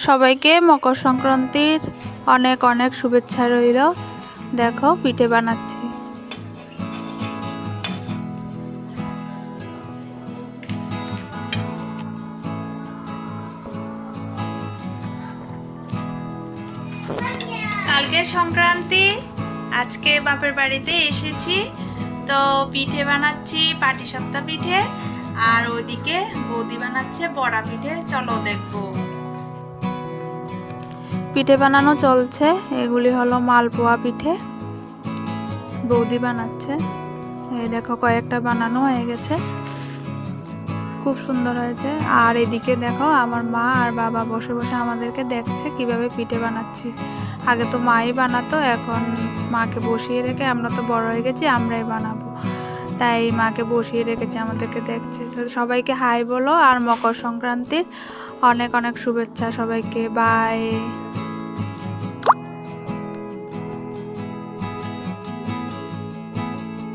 সবাইকে মকর সংক্রান্তির অনেক অনেক শুভেচ্ছা রইল। দেখো পিঠে বানাচ্ছি। কালকে সংক্রান্তি, আজকে বাপের বাড়িতে এসেছি, তো পিঠে বানাচ্ছি পাটিসাপটা পিঠে, আর ওইদিকে বৌদি বানাচ্ছে বড়া পিঠে। চলো দেখবো। পিঠে বানানো চলছে। এগুলি হলো মালপোয়া পিঠে, বৌদি বানাচ্ছে। এই দেখো কয়েকটা বানানো হয়ে গেছে, খুব সুন্দর হয়েছে। আর এদিকে দেখো আমার মা আর বাবা বসে বসে আমাদেরকে দেখছে কিভাবে পিঠে বানাচ্ছি। আগে তো মাই বানাতো, এখন মাকে বসিয়ে রেখে, আমরা তো বড় হয়ে গেছি, আমরাই বানাবো, তাই মাকে বসিয়ে রেখেছে, আমাদেরকে দেখছে। তো সবাইকে হাই বলো, আর মকর সংক্রান্তির অনেক অনেক শুভেচ্ছা সবাইকে। বাই।